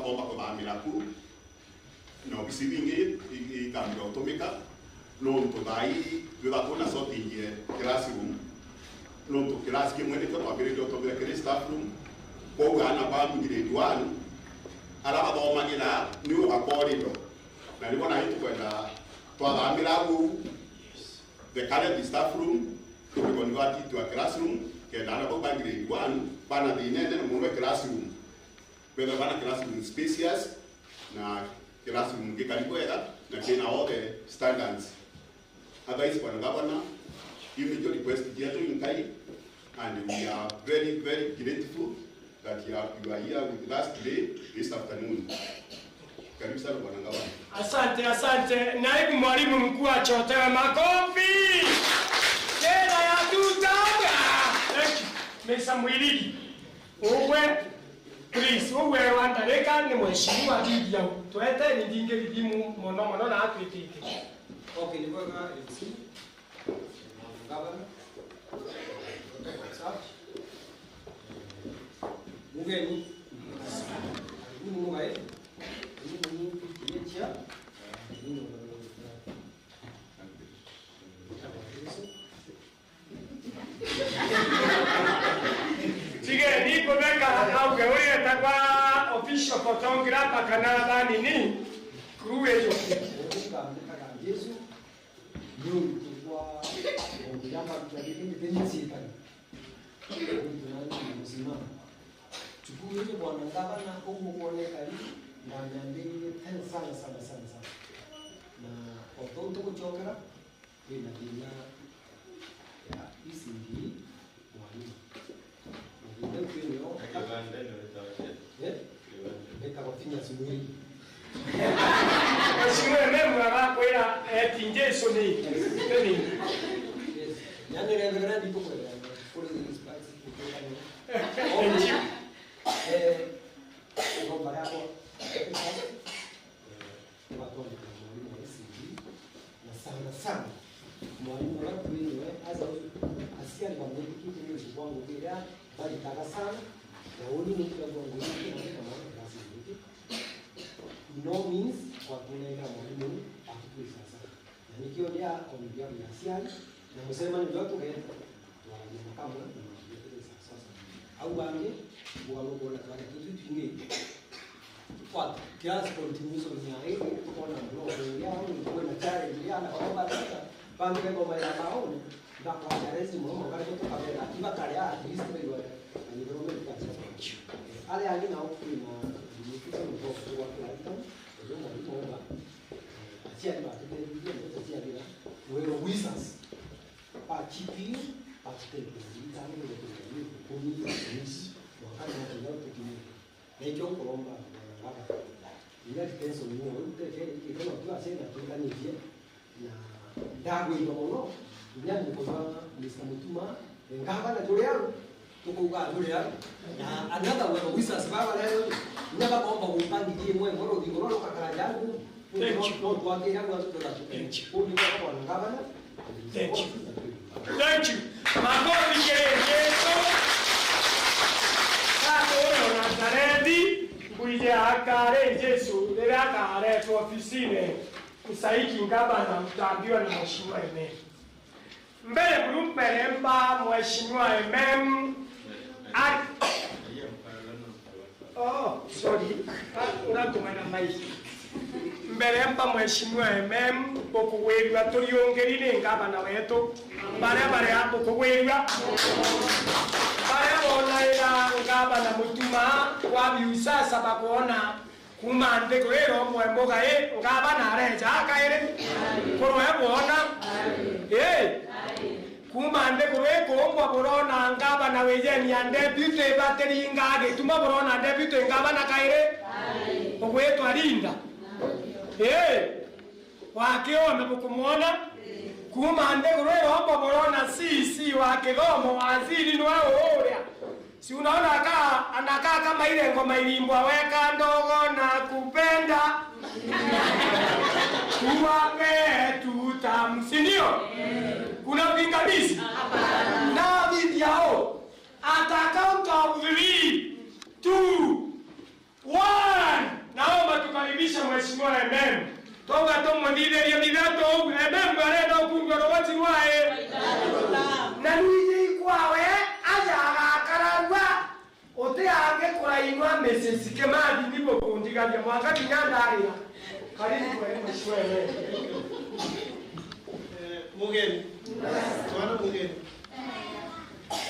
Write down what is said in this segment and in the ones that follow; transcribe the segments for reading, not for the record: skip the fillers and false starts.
bomba kwa amilaku no receiving i cambio automeka non to dai dove una sorta in classroom non to class che muore to avere to avere staff room ko gana ba mu grade 1 ala ba do magina ni o akorido na ni wana hitu kwenda to amilaku the current staff room to be converted to a classroom ke dana ko ba grade 1 bana de nene no mo classroom pero bana classroom spacious na classroom ke kalikwenda na kena all the standards otherwise kwa governor you need to request here in Kai and we are very grateful that you are here with us today this afternoon. Karibu sana bwana governor. Asante naibu mwalimu mkuu achotewe makofi tena ya tutanga Mesa Mwiligi uwe please uwe wandareka ni mheshimiwa dhidi ya tuete ni dinge lidimu mono na atwitike. Okay, ni kwa MC Governor mugeni mugae sige ni komeka au gewe takwa official photographer kana nini crew hiyo Yesu ndio kwa ngiyamba kujadili denisi tani ndio chukue ile bwana gavana huko kuone kali na niambie tena sana na kwa toto kuchokera ina dina ya ICD mwalimu ndio kweli eka wafinya simuri Mheshimiwa member wako ila tinjeso ni teni yani ndio ndio ndipo kwa for the spice kwa hapo watu wa mwalimu wa ICD na sana mwalimu wako wenyewe hasa asikia kwa mimi kitu ni kwangu bila bali taka sana na uli ni kwa kwangu ni kama basi hivi no means kwa kulenga mwalimu akikui sasa na nikiolia kwa mbia ya siani na msema ni watu kaenda wa kama sasa au wange walogo la kwa kitu kingi kwa kiasi continuation ya hiyo tunaona blog yao ni kwa na tayari ya na kwa bata bangi kwa mara maoni ndio kwa jarezi mmoja kwa kitu kama ile akiba kale ya history wa ni kama ile kazi ale ali na ukuri na ni kitu ni kwa kwa ndio mwalimu atia ni baadhi ya video atia bila wewe wizards pa chipi pa step ni kama ile kwa ni wakati wa leo tukini na hiyo kolomba hapa ila tenso ni wewe utekele kama tu asema tukanijia na dago ile mono ndio kwa Mr. Mutuma ngaba na tuleo tukuga tuleo na another wewe wizards baba leo nyaba kwamba umpangilie mwe moro digoro kakala jangu no tuange yangu azotoka uni kwa ngaba na thank you makofi Yesu Sato Nazareti kuja akare Yesu leo akare kwa ofisini kusaiki ngaba na mtaambiwa na mheshimiwa mbele kumperemba mheshimiwa sorry unatumana maiki mbele mpa mheshimiwa pokuwelwa tuliongelile ngaba na wetu bare hapo kuwelwa bare ona ila ngaba na mutuma kwa biusa sababu ona kumande kwero mwemboga ngaba na reja akaire koroe bona kumande kureko ngwa borona ngaba na wejeni ande bute bateri ngage tuma borona ande bute ngaba na kaire ogwetu alinda wakeo mekumuona kumande kureko ngwa borona si wake gomo waziri ni wao oria si unaona anakaa kama ile ngoma ilimbwa weka ndogo na kupenda tuwape tutamsinio kuna pingamizi na bibi yao at a count of 3, 2, 1 mheshimiwa MM. Toga to mudhitheria mithato MM arenda kungwa rwati wae. Na nije ikwawe aja agakaragwa ote ange kurainwa Mrs. Kemadi nibo kundigaria mwanga kinyandari. Karibu kwa mheshimiwa MM. Mugeni. Tuana mugeni.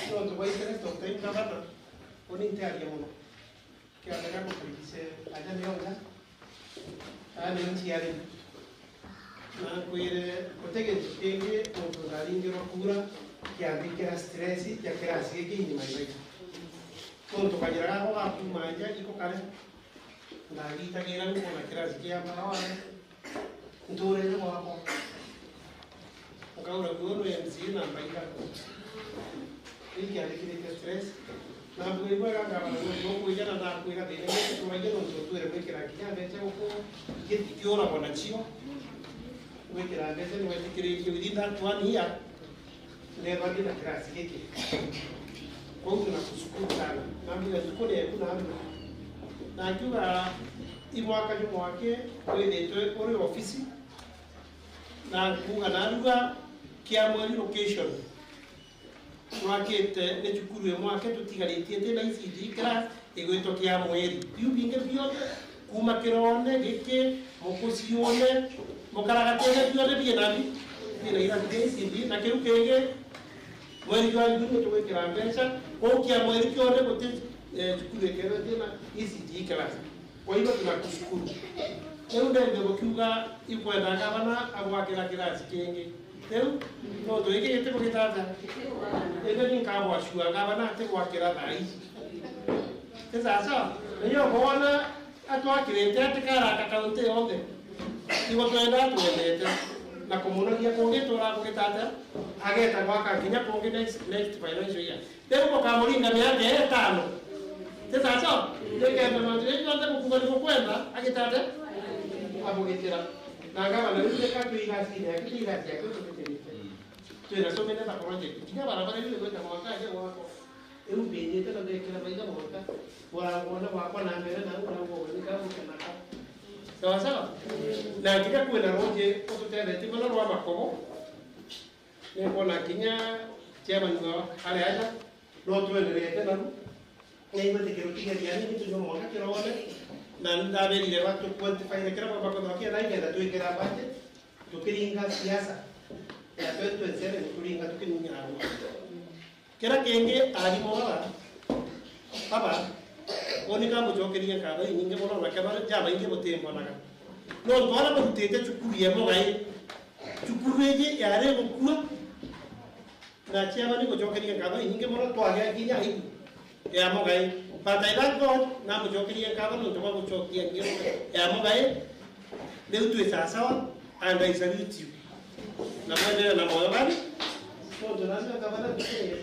Ndio kwa hiyo ndio tutapata oninte aliyemono. Kia nataka kukaribisha aja niona. Ani nchi yale. Na kuire kutege tenge mtu dalingi rokura kia bikira stress ya kila siku ni mai. Mtu kajira hapo hapo maja iko kale. Na vita kila mtu na kila siku ya mara. Ndure ndio hapo. Ukaona kuono ya mzina mbaika. Hiki alikile stress. Na kuibuka kama ndio kuijana na kuira dele tuwaje ndo tuere mwekera kinyambe cha uko kiti kiora bona chio. Mwekera mbele ni wetikire kiwidinda twani ya. Leva bila klasi hiki. Kwa hiyo tunakushukuru sana. Na bila tukole kuna hapo. Na kiwa imwaka jumwake kwende ore ofisi. Na kuga kia mweli location mwakete ne chukuru mwake tutigalitie tena ICD class igwito kia mweli yubinge byote kuma kirone gike mukosione mukaragate byote bienabi bina ira ICD na kirukenge mweli jwa ndugu tuwekera mbesa kwa kia mweli kyote kote chukuru kero tena ICD class. Kwa hiyo tunakushukuru. Leo ndio kiuga ikwenda gavana abwakira kirasi kingi. Leo no tuige yete kugitata. Ego ni kabo ashua gavana ategwakira thai. Sasa niyo bona atwakirete atikara akaunti yonde. Igo twenda tuendete na komunogia konge tora kugitata ageta gwaka kinya konge next financial year. Leo kwa kamuringa miaka 5. Sasa ndeke ndo ndio ndio kwenda agitata abogitira nangaba na ile katu igasi ya kitigasi ya kuto kutelete tena somene na project kinya barabara ile kwenda mwaka je wako eu benye tena ndio kila baida mwaka wana wako na mbele na uko ni kama kana sawa sawa na kika kuena roje kuto tena timo ro makomo ne kona kinya chairman wa ale aja ro tuendelee tena ni mate kero kinya yani ni tuno mwaka kero wale na ndabeli le watu quantify kera kwa kwa kia na ingenda tu ikera budget tukiringa siasa ya kwetu ensere tukiringa tukininga hapo kera kenge ali mola baba oni kama jokeria kaba inge mola na kaba jaba inge botembo na no twala ko tete chukuri yemo gai chukureje yare bukua na chama ni ko jokeria kaba inge mola twage kinya hivi ya mo gai Patai bago na mujokiria kaba no tuma mujokia ngiro ya mogae leo tu sasa and I salute you na mwende na moyo bali so tunasema kama na kile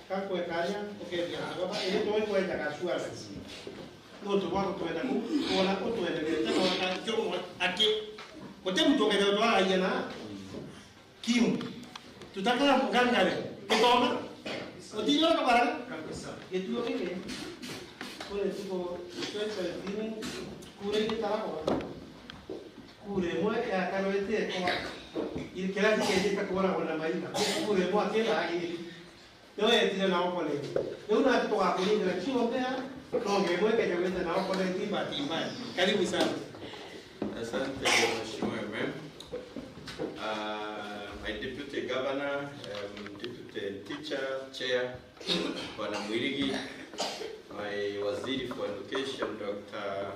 kako ekanya okay ya baba ile toi kwa takashua sasa no tu wako tuenda kuona ko tuenda tena wana jomo ake kote mtoke ndio ayana kimu tutakala mgangale kitoma Odiyo ka bara kabisa. Yetu yote kule tuko twesa dini kule ni tarako. Kule mwa ya kanwete kwa ile kila kitu kwa wana maika. Kule mwa kila ile. Ndio yetu na hapo leo. Ndio na tuko hapo ni ndio chio mbea. Konge mwa kwa kwenda na hapo leo timba. Karibu sana. Asante Mheshimiwa MM. My Deputy Governor, Deputy Teacher, Chair, Bwana Mwirigi, my Waziri for Education, Dr.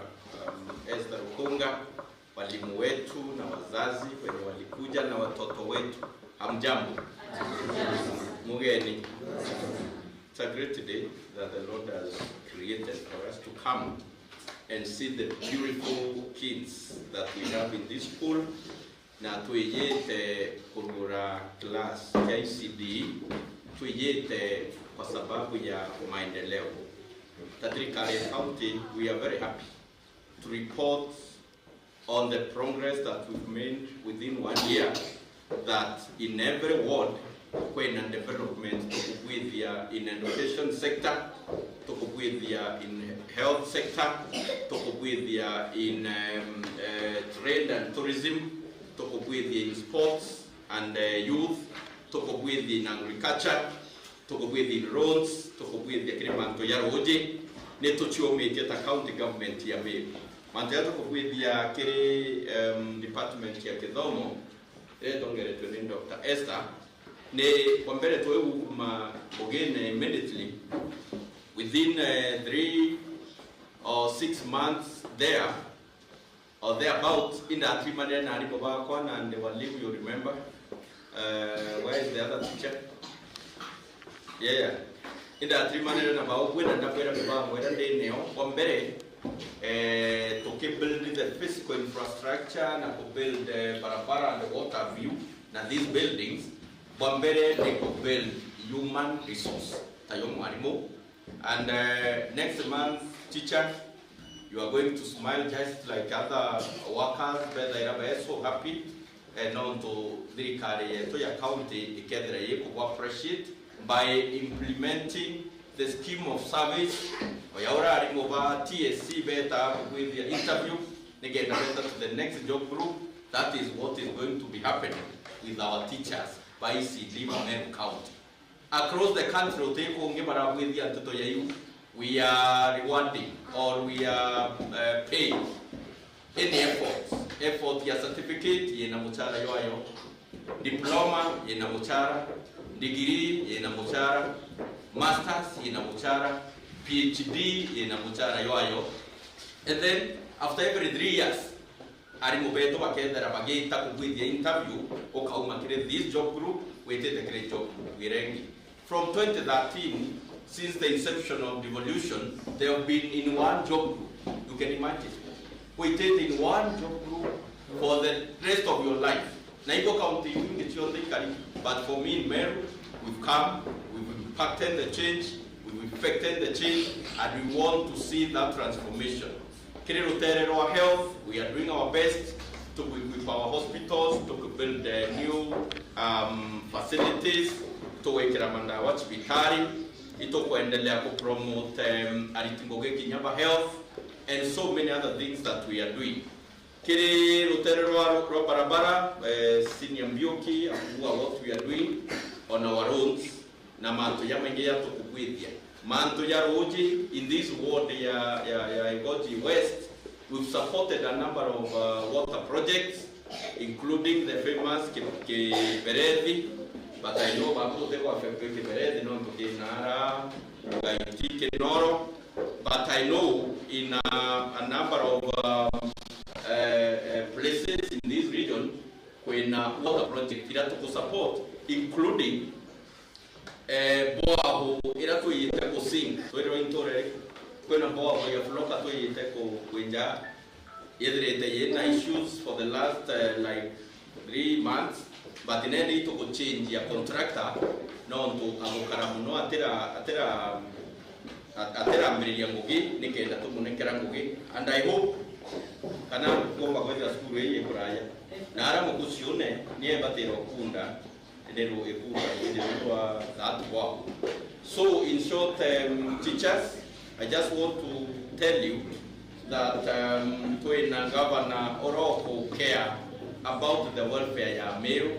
Esther Ukonga, walimu wetu na wazazi wenye walikuja na watoto wetu. Hamjambo. Mugeni. It's a great day that the Lord has created for us to come and see the beautiful kids that we have in this school. Na tuijete kugura class ya ICD tuijete kwa sababu ya maendeleo. Tatrikale County, we are very happy to report on the progress that we've made within 1 year, that in every ward when a development with in education sector tukubwithia in health sector, tukubwithia in trade and tourism, tukubwithia in sports and youth, tukubwithia in agriculture, tukubwithia in roads, tukubwithia kile manto ya roje ne tuchiometie ta county government ya Meru. Manto ya tukubwithia kile department ya kithomo tongere ni Dr. Esther ne kwa mbele tuwe ma ogene immediately within 3 or 6 months there or thereabout in that trimester na alipo bakwa na and walimu you remember where is the other teacher in that trimester na bao kwenda ndakwera kwa mwenda ndeneo kwa mbele to build the physical infrastructure na to build barabara and water view na these buildings kwa mbele they could build human resource tayo mwalimu. And next month, teacher, you are going to smile just like other workers, but they are so happy and on to the Toya County, appreciate by implementing the scheme of service. We are already over TSC beta with the interview. Again, to the next job group. That is what is going to be happening with our teachers by ECD Meru County. Across the country, we are rewarding or we are paying any efforts. Effort ya certificate yena muchara yoyo, diploma yena muchara, degree yena muchara, masters yena muchara, PhD yena muchara yoyo. And then after every 3 years, arimubeto bakendera bagita kubwithia interview okaumakire this job group waited a great job wirengi. From 2013, since the inception of devolution, they have been in one job group. You can imagine. We did in one job group for the rest of your life. Naigo County, but for me in Meru, we've come, we've impacted the change, we've effected the change, and we want to see that transformation. Kiriro Health, we are doing our best to equip our hospitals, to build new facilities, tuwekera mandawa chibitari ito kuendelea ku promote Aritingoge Kinyamba Health and so many other things that we are doing. Kiri Rutero ro barabara senior Mbioki akua what we are doing on our roads na manto ya mengia tukubwithia manto ya roji in this ward ya Igoji West. We've supported a number of water projects including the famous Kiberedi. But I know Babu they were affected very not to Nara, Noro. But I know in a number of places in this region when water project to support, including Boaho, Iratu Yiteko Sing, so you're in Torre, when a Boaho, you have looked at Yiteko Winja, either the issues for the last like 3 months. But in any to change your contractor, no to Abukaramuno, Atera Miriamugi, Nikenda to Munekaramugi, and I hope Kana go back to school in Kuraya. Nara Mokusione, near Batero Kunda, and then Ekura, that wow. So, in short, teachers, I just want to tell you that Tuena Governor Oroko care about the welfare ya Meru,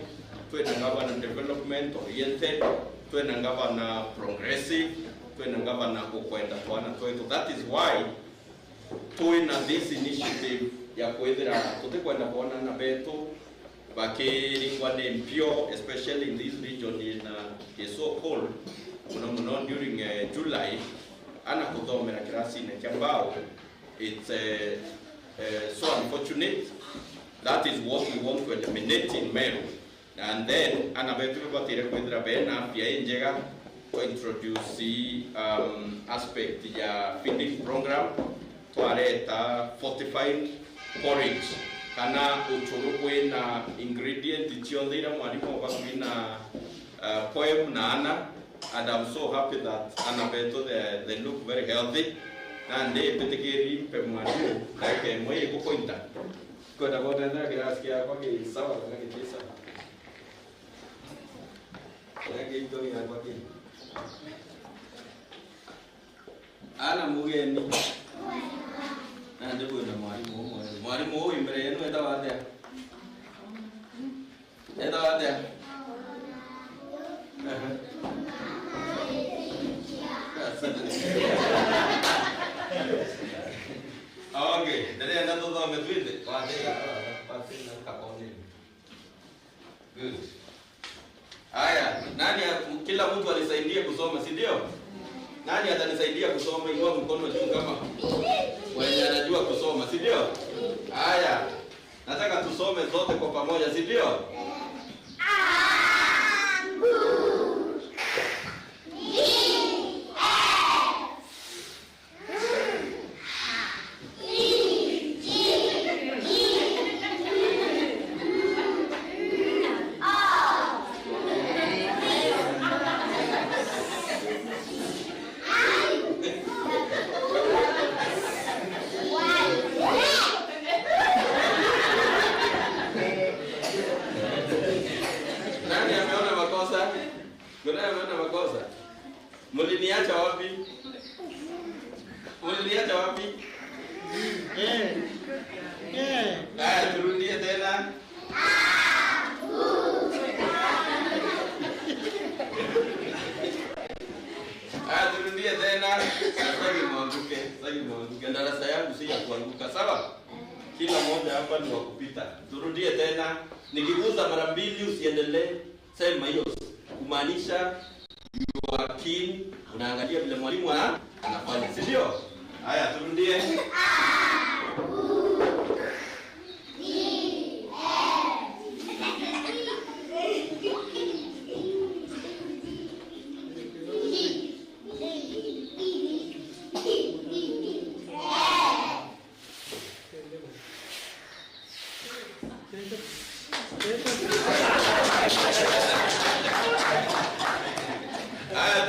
tuena governor development oriented, tuena governor progressive, tuena governor kukwenda tuana tuetu. That is why tuena this initiative ya kuedera tutekwenda kuona na betu bakiringwa ne mpio, especially in this region in so cold during July ana kudomera kirasi ne kambao. It's so unfortunate. That is what we want to eliminate in Meru. And then, to introduce the aspect of the feeding program to areta fortified porridge. Kana uchurukwe na ingredient ichiondira mwalimu wakwina poem na Anna, and I'm so happy that Anna Beto they look very healthy. And they particularly mwalimu like mwe kupointa. Kwa sababu ndio gracias kwa sawa na kisa. Yake ndio ya kwa kile. ana mugeni na ndipo na mwalimu huyu mbele yenu enda wapi? Okay, ndio enda todo umetwinde. Pasi na kaponi. Good. Haya, nani kila mtu alisaidia kusoma, si ndio? Nani atanisaidia kusoma? Inua mkono juu kama wewe anajua kusoma, si ndio? Haya. Nataka tusome zote kwa pamoja, si ndio? Muliniacha wapi? Turudie tena. Turudie tena. Sasa mwanguke. Darasa yangu si ya kuanguka, sawa? Kila mmoja hapa ni wa kupita. Turudie tena. Nikiguza mara mbili usiendelee. Sema hiyo. Kumaanisha Joaquin, unaangalia vile mwalimu anafanya, si ndio? Haya, turudie.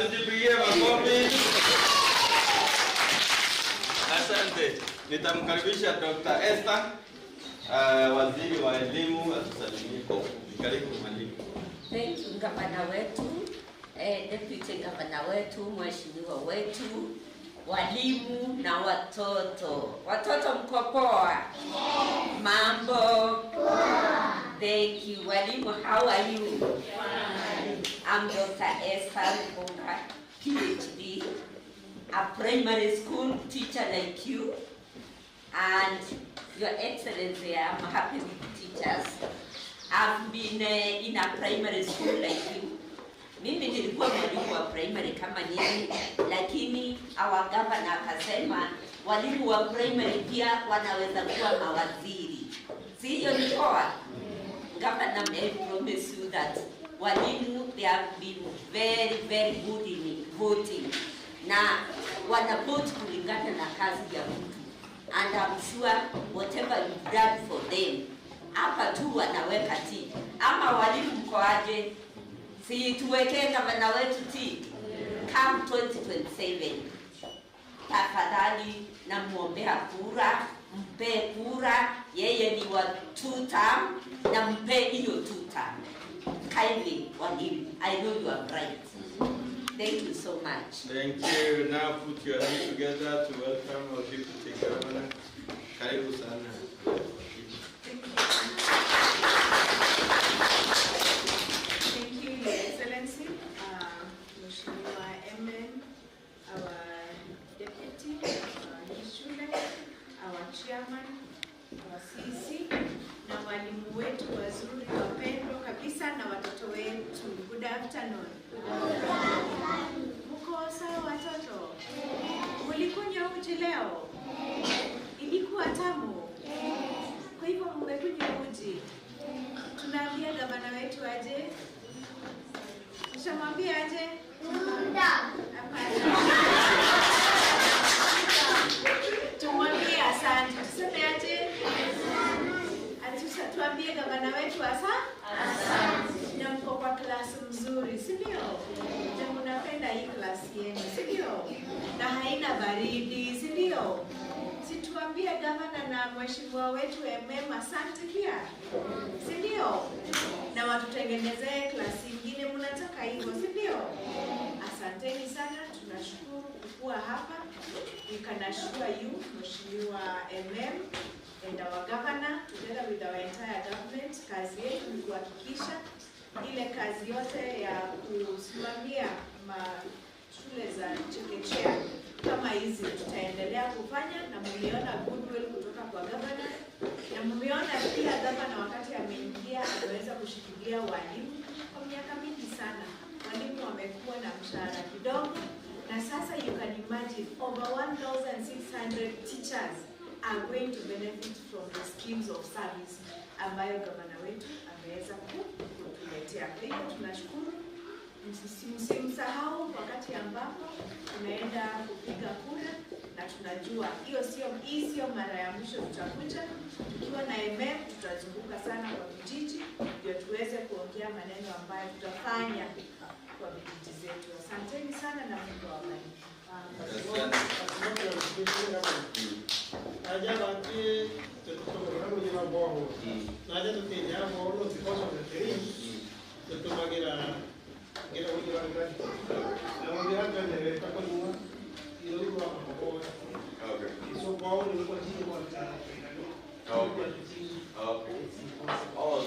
Tujipigie makofi. Asante. Nitamkaribisha Dr. Esther, waziri wa elimu, atusalimie. Karibu mwalimu. Thank you gavana wetu, deputy gavana wetu, mheshimiwa wetu, walimu na watoto. Watoto mko poa? Mambo? Thank you. Walimu, how are you? I'm Dr. Esther Rukunga, PhD, a primary school teacher like you, and Your Excellency, I'm happy with teachers. I've been in a primary school like you. Mimi nilikuwa mwalimu wa primary kama nyinyi, lakini our governor akasema walimu wa primary pia wanaweza kuwa mawaziri. Si hiyo ni poa? Governor may promise you that walimu, they have been very, very good in voting. Na wana vote kulingana na kazi ya mtu. And I'm sure whatever you've done for them, hapa tu wanaweka ti. Ama walimu mko aje? Si tuwekee gavana wetu ti. Come 2027. Tafadhali na muombea kura, mpe kura, yeye ni wa 2 term, na mpe hiyo 2 term. Kindly, walimu, I know you are bright. Thank you so much. Thank you. Now put your hands together to welcome our deputy governor. Karibu sana. Thank you, Your Excellency, Mheshimiwa MN, our deputy, Shule, our chairman, our CC, na walimu wetu wazuri wapendwa kabisa na watoto wetu. Good afternoon. Mko sawa watoto? Mlikunywa uji leo? Ilikuwa tamu. Kwa hivyo mmekunywa uji. Tunaambia gavana wetu aje? Tushamwambia aje? Tumwambie asante. Tuseme aje? Tuambie gavana wetu asante. Na mko kwa klasi mzuri, si ndio? Na mnapenda hii klasi yenu, si ndio? Na haina baridi, si ndio? Situambie gavana na mheshimiwa wetu MM asante pia, si ndio? Na watutengenezee klasi nyingine, mnataka hivyo, si ndio? Asanteni sana. tunashukuru kukuwa hapa. We can assure you, Mheshimiwa MM and our governor, together with our entire government, kazi yetu ni kuhakikisha ile kazi yote ya kusimamia shule za chekechea kama hizi tutaendelea kufanya, na mliona goodwill kutoka kwa governor, na mmeona pia governor wakati ameingia ameweza kushikilia walimu kwa miaka mingi sana. Walimu wamekuwa na mshahara kidogo, na sasa you can imagine over 1,600 teachers are going to benefit from the schemes of service ambayo governor wetu ameweza kutuletea. Kwa hiyo tunashukuru. Msimsahau wakati ambapo tunaenda kupiga kura, na tunajua hii sio mara ya mwisho tutakuja. Tukiwa na MM tutazunguka sana kwa vijiji ndio tuweze kuongea maneno ambayo tutafanya kwa vijiji zetu. Asanteni sana na Mungu awabariki.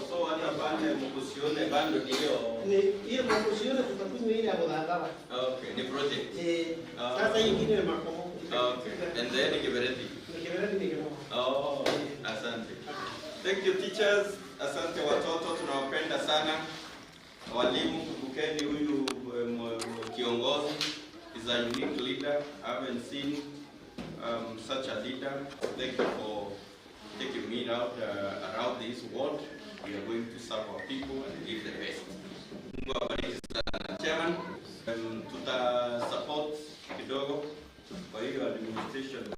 So hata bande mkusione bando ndio. Hiyo mkusione tutakunywa ile hapo dada. Okay, ni project. Sasa nyingine ni makomo. Okay. And then Kibereti. Kibereti ni kama. Oh, asante. Thank you teachers. Asante watoto, tunawapenda sana. Walimu, kumbukeni huyu kiongozi is a unique leader. I haven't seen such a leader. Thank you for taking me out around this world. We are going to serve our people and give the best. Mungu awabariki sana. Chairman, tuta support kidogo kwa hiyo administration.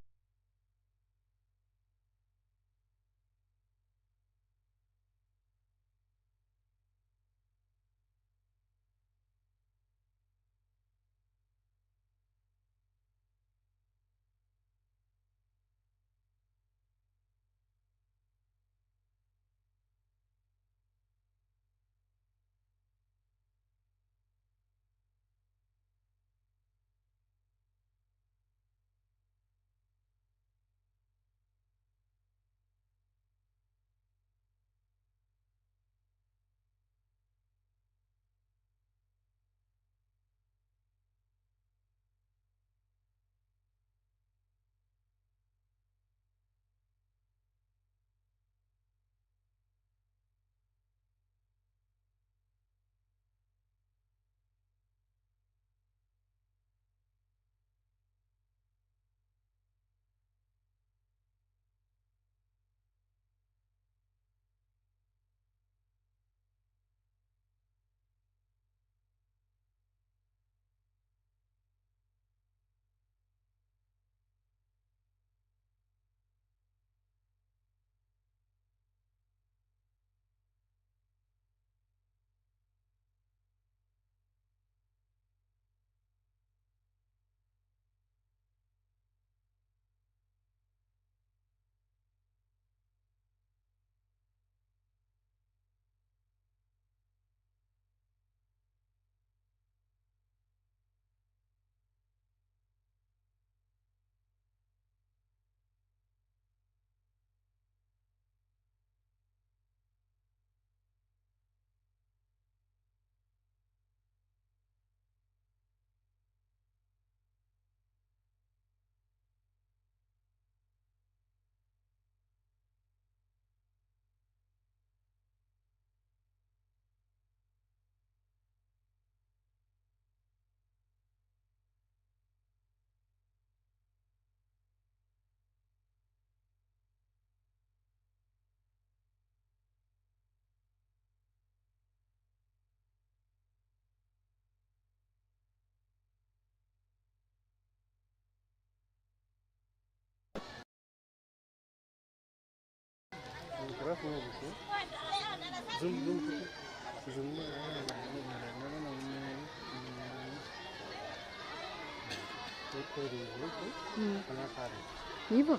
Hivyo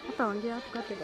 hata ongea tukate.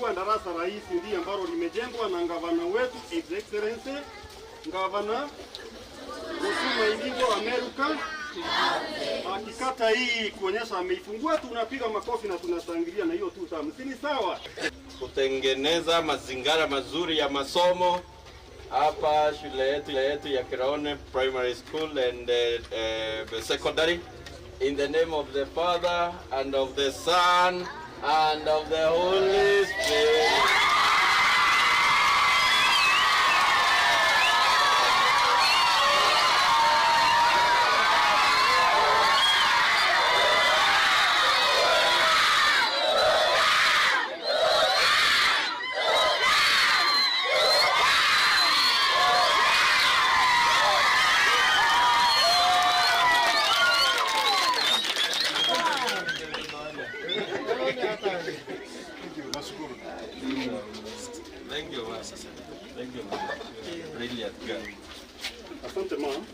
kufungua darasa rahisi ndiye ambalo limejengwa na gavana wetu His Excellency Gavana Musuma Ilingo Amerika. Akikata hii kuonyesha ameifungua, tunapiga makofi na tunashangilia, na hiyo tu tamu. Si ni sawa? Kutengeneza mazingira mazuri ya masomo hapa shule yetu ya Kiraone Primary School and the secondary, in the name of the Father and of the Son and of the Holy Spirit. Thank you, Master. Thank you, Master. Brilliant girl. Asante mama.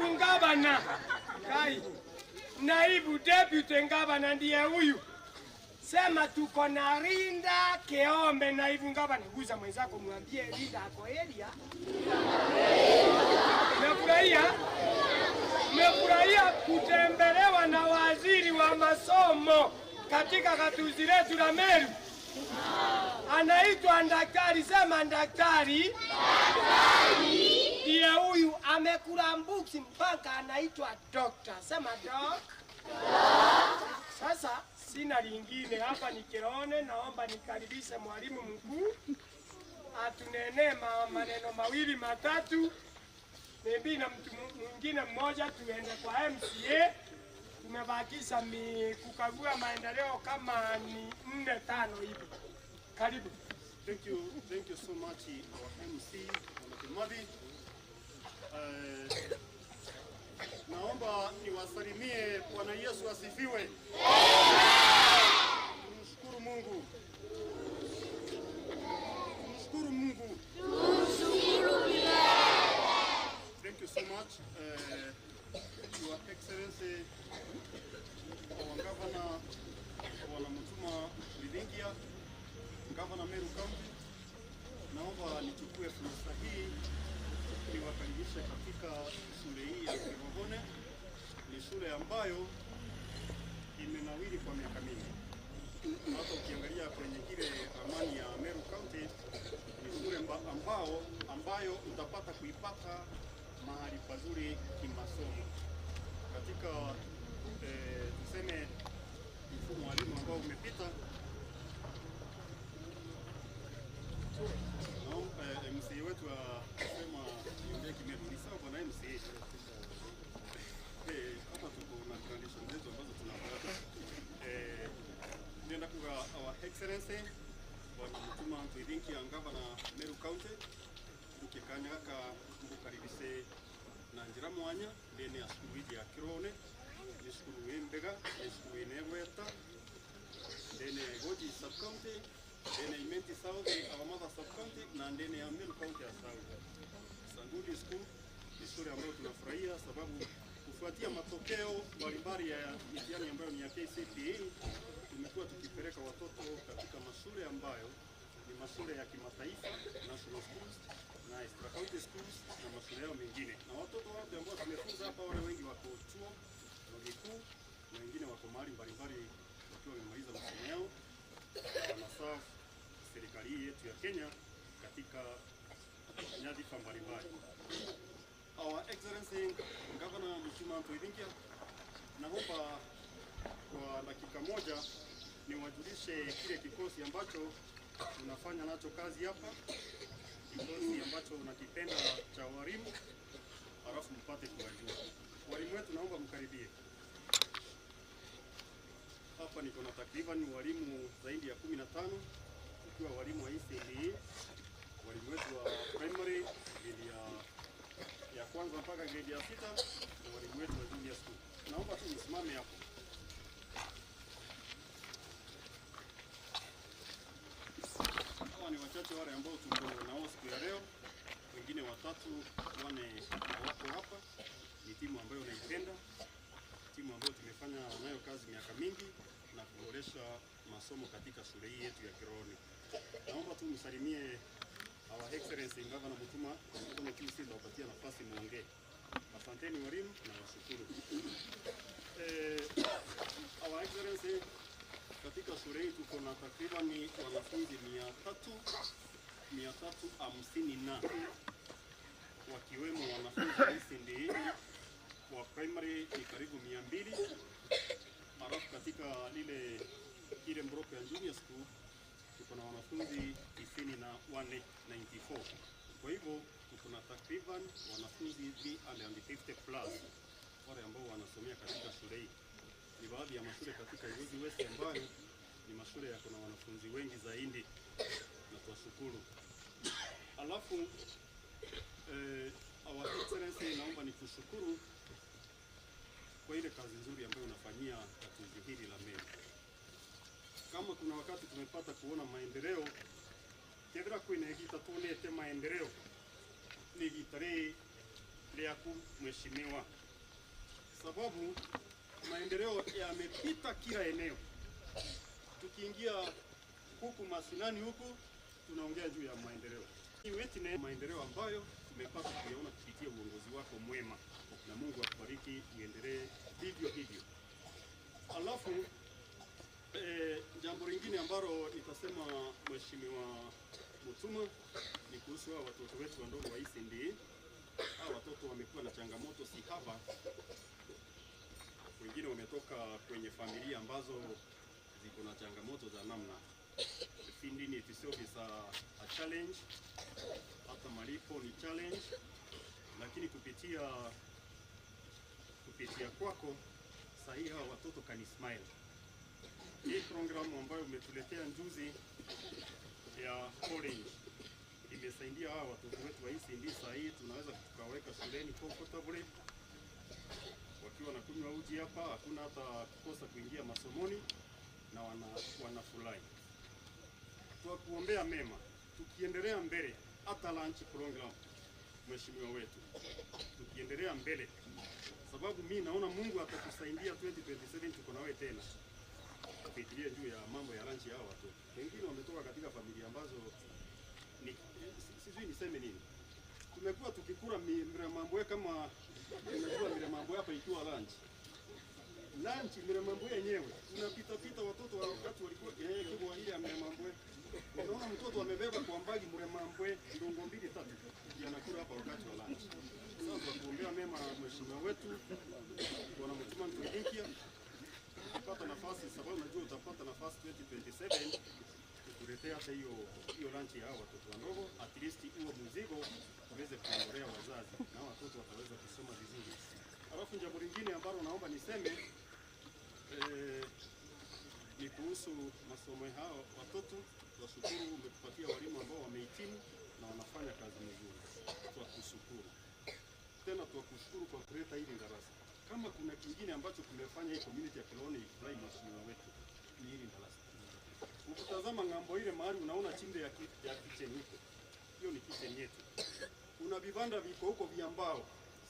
Ngavana kai naibu deputy ngavana ndiye huyu. Sema tuko na Linda Keombe naibu ngavana. Guza mwenzako mwambie Linda ako area. Mmefurahia kutembelewa na waziri wa masomo katika gatuzi letu la Meru. Anaitwa daktari, sema daktari. Ndiye huyu amekula mbuzi mpaka anaitwa doctor. Sema doc. Sasa sina lingine hapa ni Kiraone, naomba nikaribishe mwalimu mkuu atunene maneno mawili matatu. Maybe na mtu mwingine mmoja tuende kwa MCA. Tumebakisha kukagua maendeleo kama ni 4-5 hivi. Karibu. Thank you so much our MC Madi. Naomba niwasalimie. Bwana Yesu asifiwe. Tumshukuru Mungu. Tumshukuru Mungu. Thank you so much Your Excellency nichukue fursa hii niwakaribishe katika shule hii ya Kirohone. Ni shule ambayo imenawiri kwa miaka mingi. Hata ukiangalia kwenye ile ramani ya Meru County, ni shule ambayo utapata kuipata mahali pazuri kimasomo katika tuseme mfumo wa elimu ambao umepita. MCA wetu asema niongee Kimeru, ni sawa bwana MCA. Hapa tuko na tradition zetu ambazo tunafuata. Nenda kuga our excellency bwana Mutuma Ntwithinki Gavana Meru County tukikanya ka mukaribise na njira mwanya ndene ya skulu ya Kirone, ni skulu embega, ni skulu enegweta ndene Goji sub county, ndene Imenti South our mother sub county, na ndene ya Meru County ya South. Sangudi School ni shule ambayo tunafurahia sababu kufuatia matokeo mbalimbali ya mitihani ambayo ni ya KCPE, tumekuwa tukipeleka watoto katika mashule ambayo ni mashule ya kimataifa, national schools na extra county schools na mashule yao mengine. Na watoto wote ambao tumefunza hapa, wale wengi wako chuo vikuu na wengine wako mahali mbalimbali wakiwa wamemaliza masomo yao na wanaserve serikali yetu ya Kenya katika nyadhifa mbalimbali. Our Excellency Governor Mutuma Ntwithinki, naomba kwa dakika moja niwajulishe kile kikosi ambacho tunafanya nacho kazi hapa, kikosi ambacho unakipenda cha walimu, halafu mpate kuwajua. Walimu wetu naomba mkaribie. Hapa niko na takriban walimu zaidi ya 15, ikiwa walimu wa ECD, walimu wetu wa primary grade ya kwanza mpaka grade ya 6 na walimu wetu wa junior school. Naomba tu msimame hapo. Hawa ni wachache wale ambao tuko nao siku ya leo, wengine watatu wane wako hapa. Ni timu ambayo naipenda, timu ambayo tumefanya nayo kazi miaka mingi na kuboresha masomo katika shule hii yetu ya Kirone. Naomba tu msalimie Our Excellency Gavana Mutuma kama QC na wapatia nafasi muongee. Asanteni walimu na washukuru. Our Excellency, katika shule hii tuko na takriban wanafunzi 350 na wakiwemo wanafunzi wa ECD wa primary ni karibu 200, halafu katika ile mbroko ya junior school tuko na wanafunzi 94. Kwa hivyo tuko na takriban wanafunzi 350 plus wale ambao wanasomea katika shule hii. Ni baadhi ya mashule katika Igozi West ambayo ni mashule yako na wanafunzi wengi zaidi, na tuwashukuru. Alafu Our Excellency, naomba nikushukuru kwa ile kazi nzuri ambayo unafanyia katuzi hili la Meru. Kama kuna wakati tumepata kuona maendeleo, kethira kwina gita tuonete maendeleo ni gitare liaku mheshimiwa, sababu maendeleo yamepita kila eneo. Tukiingia huku mashinani huku tunaongea juu ya maendeleo. Ni maendeleo ambayo tumepata kuyaona kupitia uongozi wako mwema, na Mungu akubariki, uendelee hivyo hivyo. Alafu jambo lingine ambalo nitasema Mheshimiwa Mutuma ni kuhusu hao watoto wetu wadogo wa ECD. Hao watoto wamekuwa na changamoto si haba. Wengine wametoka kwenye familia ambazo ziko na changamoto za namna finding it is a challenge, hata malipo ni challenge, lakini kupitia kwako sahihi hao watoto can smile. Hii programu ambayo umetuletea njuzi ya Orange imesaidia hawa watoto wetu wa ECD. Sahihi tunaweza tukaweka shuleni comfortably wakiwa na kunywa uji hapa, hakuna hata kukosa kuingia masomoni na wanafurahi. Tukuombea mema, tukiendelea mbele hata lunch program mheshimiwa wetu, tukiendelea mbele, sababu mimi naona Mungu atakusaidia 2027 tuko na wewe tena. Tufikirie juu ya mambo ya lunch hao watoto. Wengine wametoka katika familia ambazo sijui niseme nini. Tumekuwa tukikula Miremambwe kama tumekuwa Miremambwe hapa ikiwa lunch. Lunch Miremambwe yenyewe. Unapita watoto wakati walikuwa kwa ile ya Miremambwe. Unaona mtoto amebeba kwa mbagi Miremambwe ndongo 2-3 anakula hapa wakati wa lunch. Sasa kuombea mema mheshimiwa wetu Bwana Mutuma Ntulikia kupata nafasi, sababu najua utapata nafasi 2027 kukuletea hata hiyo lunch ya watoto wadogo, at least huo mzigo uweze kuondolea wazazi na watoto wataweza kusoma vizuri. Alafu jambo lingine ambalo naomba niseme ni kuhusu masomo hao watoto. Tunashukuru umetupatia walimu ambao wamehitimu na wanafanya kazi nzuri. Tuwakushukuru. Tena tuwakushukuru kwa kuleta hili darasa. Kama kuna kingine ambacho tumefanya hii community ya Kiloni ifurahi mheshimiwa wetu ni hili darasa. Ukitazama ng'ambo ile mahali unaona chimbe ya kitchen huko. Hiyo ni kitchen yetu. Kuna vibanda viko huko vya mbao.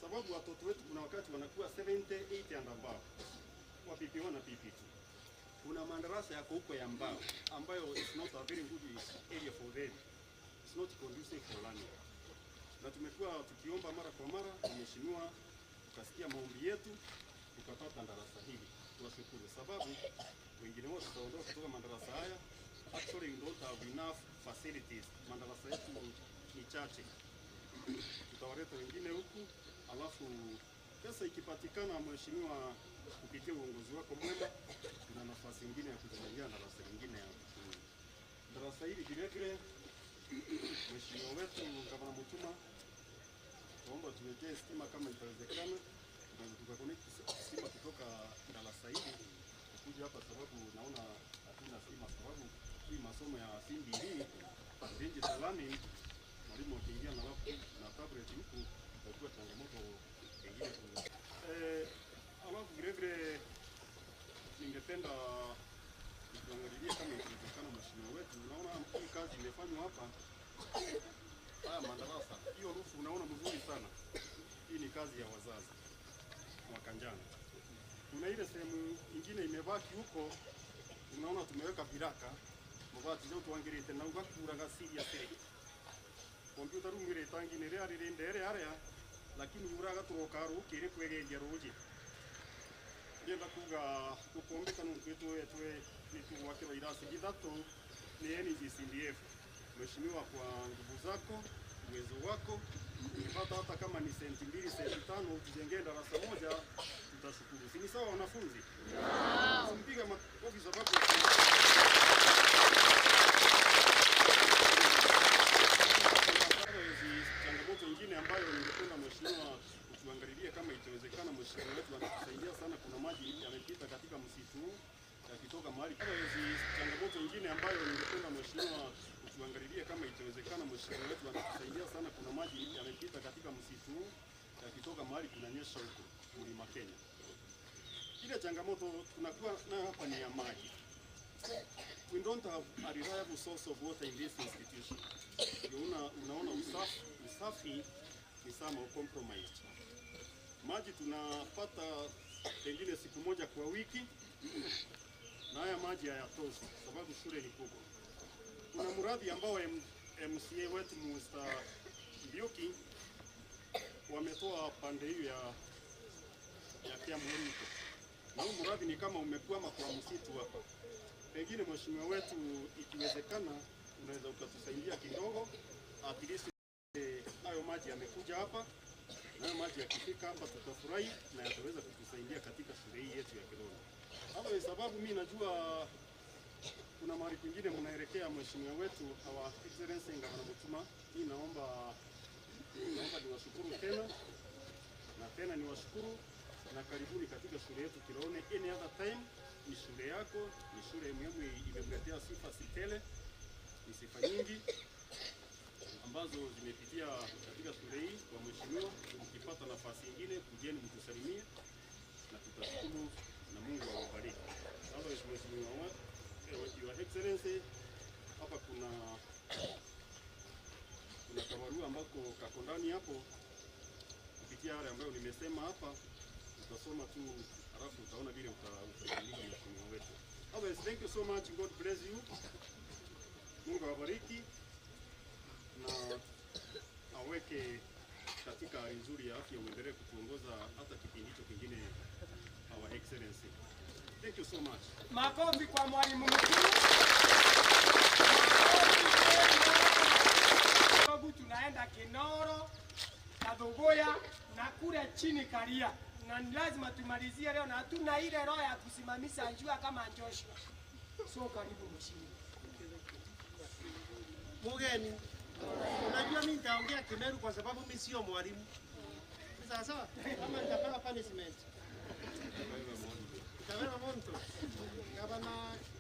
Sababu watoto wetu kuna wakati wanakuwa 70, 80 and above. Wa PP1 na PP2. Kuna madarasa yako huko ya mbao ambayo is not a very good area for them. It's not conducive for learning. Na tumekuwa tukiomba mara kwa mara, mheshimiwa, tukasikia maombi yetu, tukapata darasa hili. Tunashukuru sababu wengine wote tutaondoka kutoka madarasa haya. Actually we don't have enough facilities. Madarasa yetu ni chache. Tutawaleta wengine huku, alafu pesa ikipatikana, mheshimiwa, kupitia uongozi wako mwema, tuna nafasi nyingine ya kujengea darasa lingine ya darasa hili vile vile. Mheshimiwa wetu Gavana Mutuma, tuomba tuwekee stima kama itawezekana, tukaconnect stima kutoka darasa hili kuja hapa, sababu naona hatuna stima, sababu hii masomo ya Simbi hii digital learning, mwalimu akiingia na laptop na tablet huku itakuwa changamoto nyingine. Alafu vile vile ningependa kuangalia kama inawezekana, mheshimiwa wetu, unaona hii kazi imefanywa hapa, haya madarasa, hiyo rufu unaona mzuri sana. Hii ni kazi ya wazazi wa Kanjana. Kuna ile sehemu nyingine imebaki huko, unaona tumeweka viraka mabati leo tuangirite na ugakura gasiria siri computer room ile tangi ne rea ririnde area, lakini uraga turoka rukire kwegeria ruji ngenda kuga ukombeka n'ukwetu etwe nituwakira irasi githatu ni NGCDF. Mheshimiwa, kwa nguvu zako, uwezo wako, ukipata hata kama ni senti 2, senti 5 utujengee darasa moja, tutashukuru. Si ni sawa wanafunzi? Simpiga makofi sababu changamoto nyingine ambayo ningependa mheshimiwa utuangalilie kama itawezekana. Mheshimiwa wetu anatusaidia sana, kuna maji yamepita katika msitu yakitoka mahali. Changamoto nyingine ambayo ningependa mheshimiwa utuangalilie kama itawezekana. Mheshimiwa wetu anatusaidia sana, kuna maji yamepita katika msitu yakitoka mahali kunanyesha huko Mlima Kenya. Ile changamoto tunakuwa nayo hapa ni ya maji. We don't have a reliable source of water in this institution. Unaona usafi ni somehow compromised. Maji tunapata pengine siku moja kwa wiki, na haya maji hayatoshi sababu shule ni kubwa. Kuna mradi ambao MCA wetu Mr. Mbiuki wametoa pande hiyo ya Kiamuri, na huu mradi ni kama umekwama kwa msitu hapa. Pengine mheshimiwa wetu, ikiwezekana, unaweza ukatusaidia kidogo, at least hayo maji yamekuja hapa, na hayo maji yakifika hapa tutafurahi na yataweza kutusaidia katika shule hii yetu ya Kiloni. Hapo sababu mimi najua kuna mahali kwingine mnaelekea, mheshimiwa wetu, our excellency Gavana Mutuma. Hii naomba niwashukuru tena niwashukuru na karibuni katika shule yetu Kiloni. Any other time ni shule yako, ni shule muhimu, imemletea sifa sitele, ni sifa nyingi ambazo zimepitia katika shule hii. Kwa mheshimiwa, ukipata nafasi nyingine kujeni mtusalimie na tutashukuru na Mungu awabariki. Sasa mheshimiwa, Your Excellency, hapa kuna kabarua ambako kako ndani hapo, kupitia yale ambayo nimesema hapa, utasoma tu alafu utaona vile utaandika mheshimiwa wetu. Otherwise, thank you so much. God bless you. Mungu awabariki. na aweke katika hali nzuri ya afya, uendelee kutuongoza hata kipindi hicho kingine, Our Excellency. Thank you so much. Makofi kwa mwalimu mkuu. Sababu tunaenda Kinoro, Kadhogoya na kule chini Karia. Na ni lazima tumalizie leo na hatuna ile roho ya kusimamisha njua kama Joshua. So karibu mheshimiwa. Mugeni, unajua mimi nitaongea Kimeru kwa sababu mimi sio mwalimu. Sasa kama nitapewa punishment. Tawala monto. Gavana,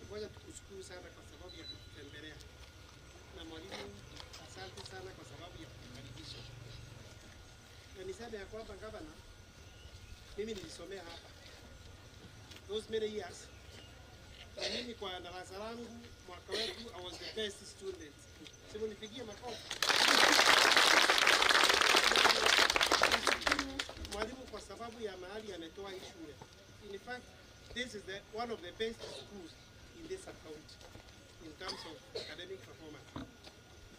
ngoja tukushukuru sana kwa sababu ya kutembelea. Na mwalimu, asante sana kwa sababu ya kukaribisha. Na niseme ya kwamba gavana, mimi nilisomea hapa those many years. Na mimi kwa darasa langu mwaka wetu I was the best student. Sema nipigie makofi. Mwalimu kwa sababu ya mahali ametoa hii shule. In fact, this is one of the best schools in this county in terms of academic performance.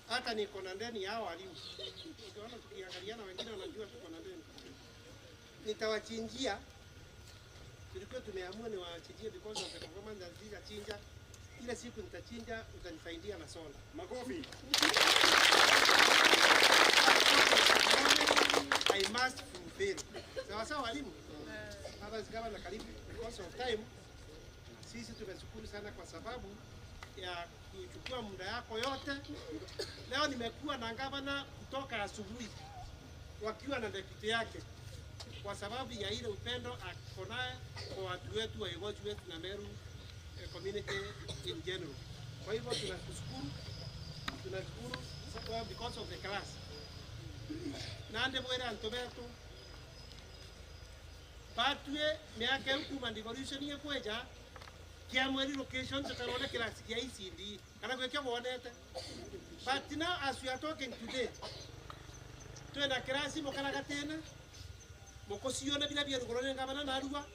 Hata niko na ndani ya walimu. Ukiona tukiangaliana wengine wanajua tuko na ndani. Nitawachinjia. Tulikuwa tumeamua ni wachinjie because of the performance that these chinja. Ile siku nitachinja utanisaidia na sola. Makofi. I must fulfill. Sawa walimu. Hapa zikawa na karibu because of time. Sisi tumeshukuru sana kwa sababu ya kuchukua muda yako yote. Leo nimekuwa na gavana kutoka asubuhi wakiwa na deputy yake kwa sababu ya ile upendo akonaye kwa watu wetu wa Igoji wetu na Meru community in general. Kwa hivyo tunashukuru because of the class. Nande mwere antobeto patwe miaka huku devolution ye kweja kia mweri location tutarona class kia ICD kana kwekea bonete. But now as we are talking today, tuenda class mokana gatena mokosiona bila bia rugorone ngabana na ruwa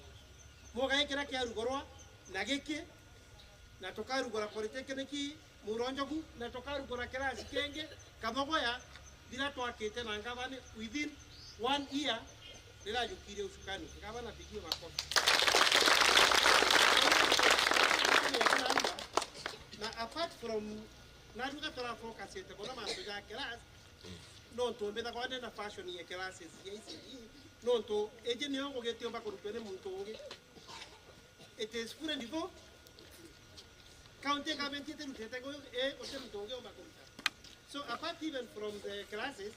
mogaikira kia rugorwa na geke na toka rugora polytechnic muronjogu na toka rugora class kenge Kabogoya bila twakete na ngabane within 1 year nila yukire usukani ngabana pigie makofi. Na apart from naruga tora focus yete bona manto ya class nonto mbeda kwa na fashion ya classes ya ICD nonto eje niyo ngogete omba kurupene muntu unge it is full niveau county government yete rutete go ote muntu unge omba kuruta. So apart even from the classes,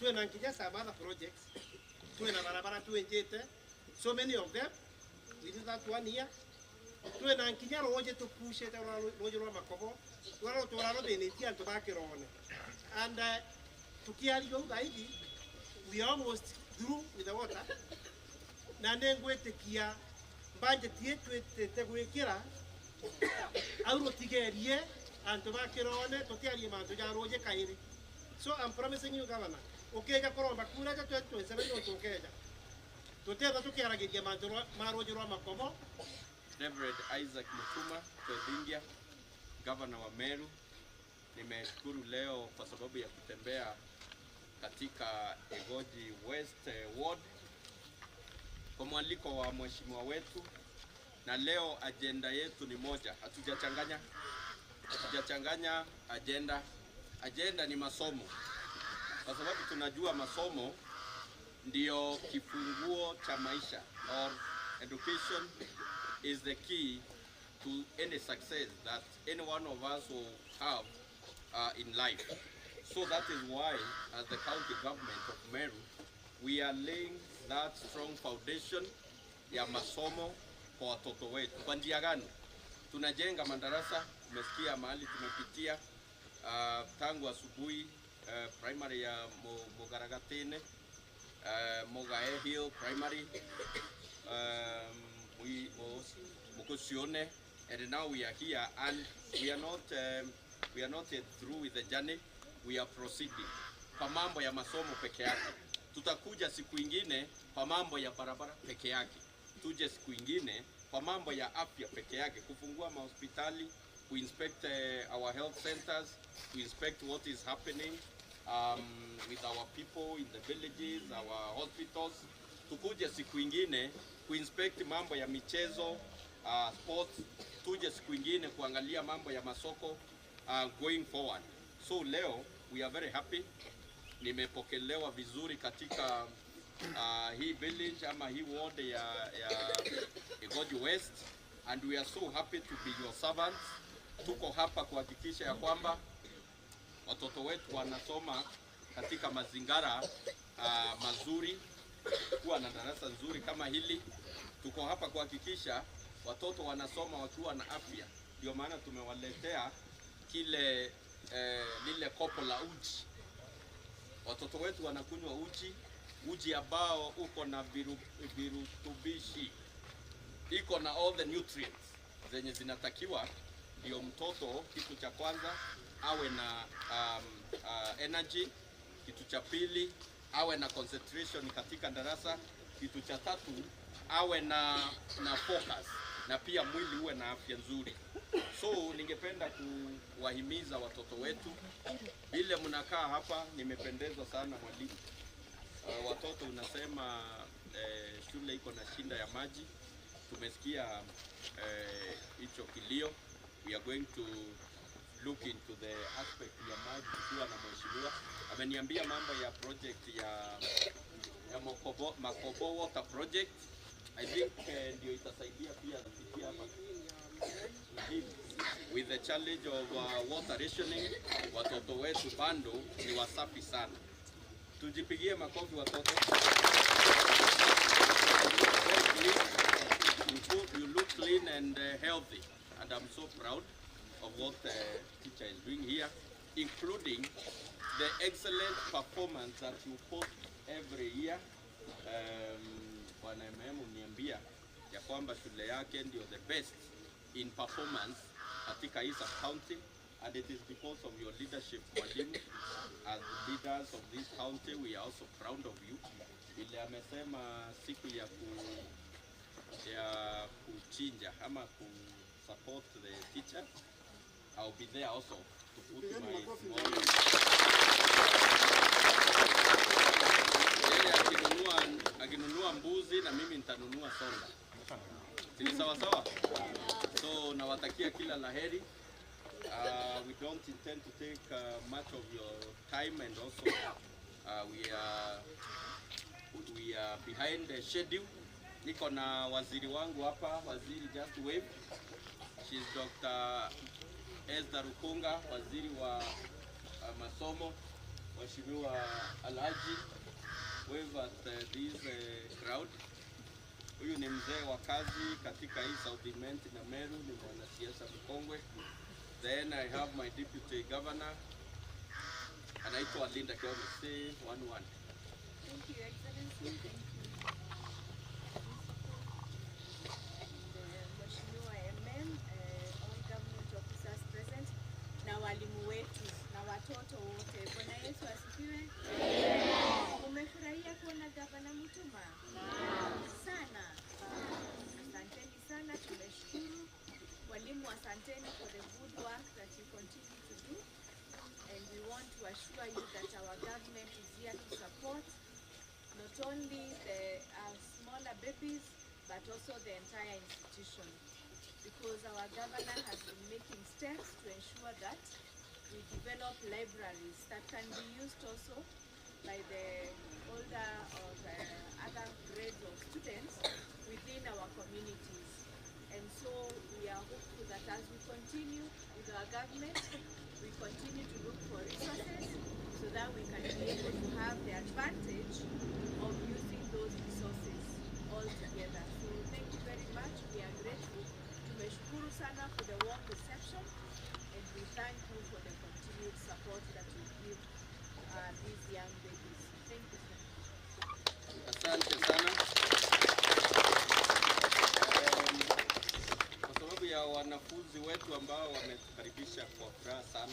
tuena nkija some other projects, tuena barabara tuenjete, so many of them, we did that 1 year. Tuena nkija roje to push it roje rwa makobo, wala tuwala benetia ntobake rone. And tukiali yo gaidi, we almost through with the water. Na nengwete kia mbanje tietwe tegwekira auro tigerie antobakirone totiarie manto ja roje kairi. So I'm promising you governor, okega koromba kura ja 2027 otokeja totenda tukiaragiria manto maroje rwa makomo. Reverend Isaac Mutuma Twedingia, governor wa Meru. Nimeshukuru leo kwa sababu ya kutembea katika Igoji West Ward kwa mwaliko wa mheshimiwa wetu, na leo agenda yetu ni moja, hatujachanganya agenda. Agenda ni masomo, kwa sababu tunajua masomo ndio kifunguo cha maisha, or education is the key to any success that any one of us will have in life. So that is why, as the county government of Meru, we are laying that strong foundation ya masomo kwa watoto wetu. Kwa njia gani? Tunajenga madarasa. Umesikia mahali tumepitia tangu asubuhi, primary ya Mogaragatene, Mogae Hill Primary, Mukosione, and now we are here, and we are not yet through with the journey. We are proceeding. Kwa mambo ya masomo peke yake, tutakuja siku ingine kwa mambo ya barabara peke yake, tuje siku ingine kwa mambo ya afya peke yake, kufungua mahospitali, we inspect our health centers, we inspect what is happening with our people in the villages, our hospitals. Tukuje siku ingine kuinspect mambo ya michezo, sports, tuje siku ingine kuangalia mambo ya masoko going forward. So leo we are very happy. Nimepokelewa vizuri katika hii village ama hii ward ya Igoji West, and we are so happy to be your servants. Tuko hapa kuhakikisha ya kwamba watoto wetu wanasoma katika mazingira mazuri, kuwa na darasa nzuri kama hili. Tuko hapa kuhakikisha watoto wanasoma wakiwa na afya. Ndio maana tumewaletea lile kopo la uji. Watoto wetu wanakunywa uji ambao uko na virutubishi, iko na all the nutrients zenye zinatakiwa, ndio mtoto kitu cha kwanza awe na energy, kitu cha pili awe na concentration katika darasa, kitu cha tatu awe na focus, na pia mwili uwe na afya nzuri. So ningependa kuwahimiza watoto wetu, vile mnakaa hapa, nimependezwa sana mwalimu. Watoto unasema shule iko na shinda ya maji. Tumesikia hicho kilio. We are going to look into the aspect ya maji tukiwa na mheshimiwa. Ameniambia mambo ya project ya Makobo Water Project. I think ndio itasaidia pia kufikia hapa. With the challenge of water rationing, watoto wetu bado ni wasafi sana. Tujipigie makofi watoto. You look clean and healthy, and I'm so proud of what the teacher is doing here, including the excellent performance that you post every year. Bwana MM uniambia ya kwamba shule yake ndio the best in performance katika hii county, and it is because of your leadership, mwalimu. As leaders of this county, we are also proud of you. Ile amesema siku ya kuchinja ama ku support the teacher, I'll be there also to put my small. Akinunua mbuzi na mimi nitanunua sonda. Ni sawa sawa? So nawatakia kila laheri. We don't intend to take much of your time, and also we are behind the schedule. Niko na waziri wangu hapa, waziri just wave. She's Dr. Esther Rukunga, waziri wa masomo. Mheshimiwa Alhaji, wave at this crowd. Huyu ni mzee wa kazi katika hii South Imenti na Meru, ni mwanasiasa mkongwe. Then I have my deputy governor, anaitwa Linda Kiome. Say one. Thank you, Excellency. Thank you. Mheshimiwa MM, all government officers present, na walimu wetu na watoto wote. Bwana Yesu asifiwe. Umefurahia kuona gavana Mutuma? Sana. Asanteni sana, tumeshukuru. Walimu, asanteni for the good work that you continue to do, and we want to assure you that our government is here to support not only the smaller babies but also the entire institution, because our governor has been making steps to ensure that we develop libraries that can be used also by the older or other grades of students within our communities. And so we are hopeful that as we continue with our government, we continue to look for resources so that we can be able to have the advantage of using those resources all together. So thank you very much. We are grateful. Tumeshukuru sana for the warm reception, and we thank you for the continued support that you give these young babies. Thank you. Asante sana. Kwa sababu ya wanafunzi wetu ambao wametukaribisha kwa furaha sana,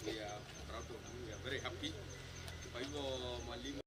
we are proud of you, we are very happy. Kwa hivyo mwalimu